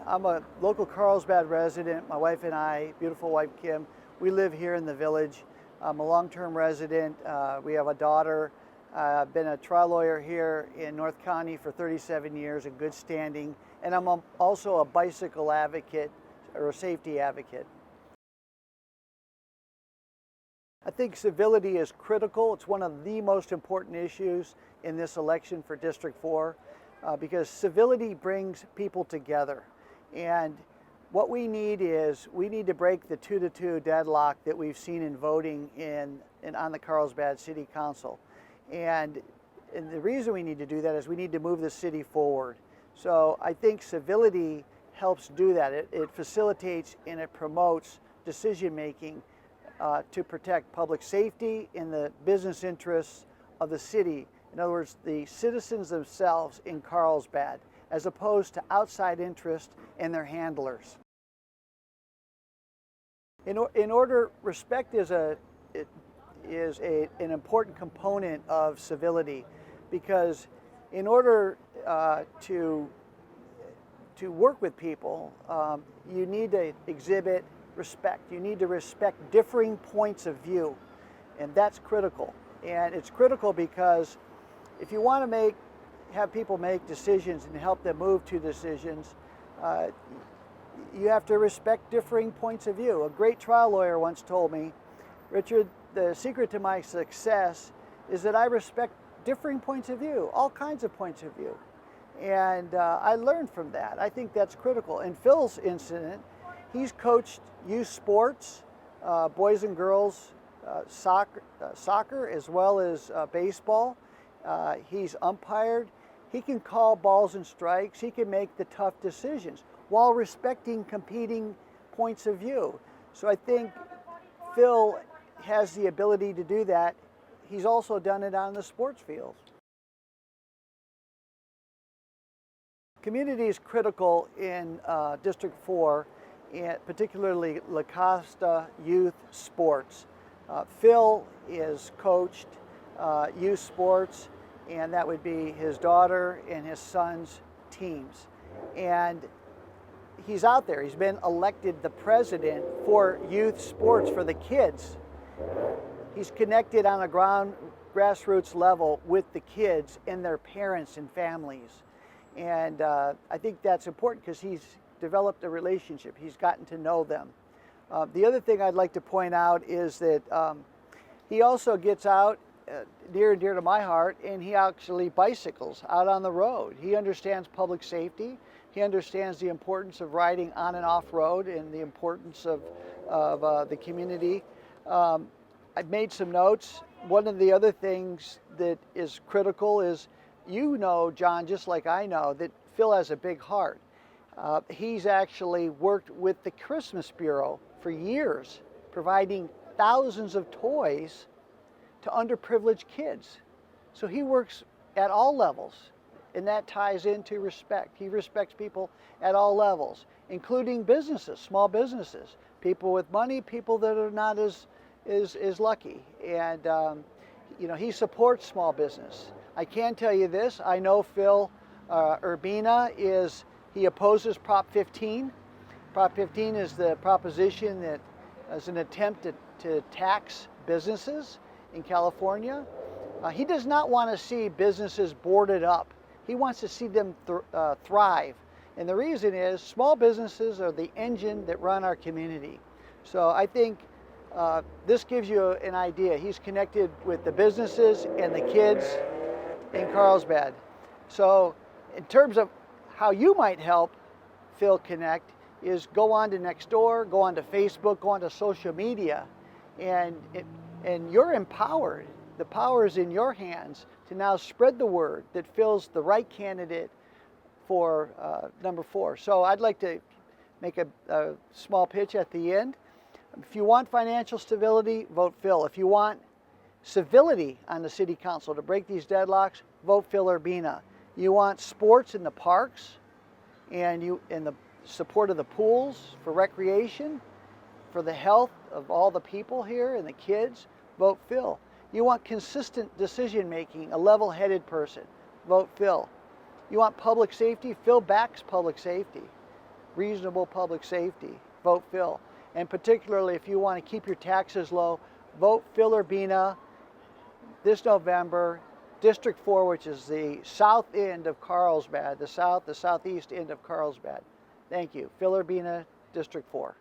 I'm a local Carlsbad resident. My wife and I, beautiful wife Kim, we live here in the village. I'm a long-term resident. We have a daughter. I've been a trial lawyer here in North County for 37 years in good standing, and I'm also a bicycle advocate or a safety advocate. I think civility is critical. It's one of the most important issues in this election for District 4 because civility brings people together. And what we need to break the 2-2 deadlock that we've seen in voting on the Carlsbad City Council. And the reason we need to do that is we need to move the city forward. So I think civility helps do that. It facilitates and it promotes decision making to protect public safety and the business interests of the city. In other words, the citizens themselves in Carlsbad, as opposed to outside interest and their handlers. In order, respect is an important component of civility, because in order to work with people, you need to exhibit respect. You need to respect differing points of view, and that's critical. And it's critical because if you want to have people make decisions and help them move to decisions, you have to respect differing points of view. A great trial lawyer once told me, "Richard, the secret to my success is that I respect differing points of view, all kinds of points of view." And I learned from that. I think that's critical. In Phil's incident, he's coached youth sports, boys and girls soccer as well as baseball. He's umpired. He can call balls and strikes. He can make the tough decisions while respecting competing points of view. So I think Phil has the ability to do that. He's also done it on the sports field. Community is critical in District 4, and particularly La Costa youth sports. Phil is coached youth sports, and that would be his daughter and his son's teams. And he's out there. He's been elected the president for youth sports for the kids. He's connected on a grassroots level with the kids and their parents and families. And I think that's important because he's developed a relationship. He's gotten to know them. The other thing I'd like to point out is that he also gets out near and dear to my heart, and he actually bicycles out on the road. He understands public safety. He understands the importance of riding on and off road and the importance of the community. I've made some notes. One of the other things that is critical is, you know, John, just like I know, that Phil has a big heart. He's actually worked with the Christmas Bureau for years, providing thousands of toys to underprivileged kids. So he works at all levels, and that ties into respect. He respects people at all levels, including businesses, small businesses, people with money, people that are not as lucky. And you know, he supports small business. I can tell you this, I know Phil Urbina he opposes Prop 15. Prop 15 is the proposition that is an attempt to tax businesses in California. He does not want to see businesses boarded up. He wants to see them thrive. And the reason is small businesses are the engine that run our community. So I think this gives you an idea. He's connected with the businesses and the kids in Carlsbad. So in terms of how you might help Phil connect is go on to Nextdoor, go on to Facebook, go on to social media, and you're empowered. The power is in your hands to now spread the word that Phil's the right candidate for number 4. So I'd like to make a small pitch at the end. If you want financial stability, vote Phil. If you want civility on the city council to break these deadlocks, vote Phil Urbina. You want sports in the parks and the support of the pools for recreation, for the health of all the people here and the kids, vote Phil. You want consistent decision making, a level-headed person, vote Phil. You want public safety, Phil backs public safety. reasonable public safety, vote Phil. And particularly if you want to keep your taxes low, vote Phil Urbina this November, District 4, which is the south end of Carlsbad, the southeast end of Carlsbad. Thank you. Phil Urbina, District 4.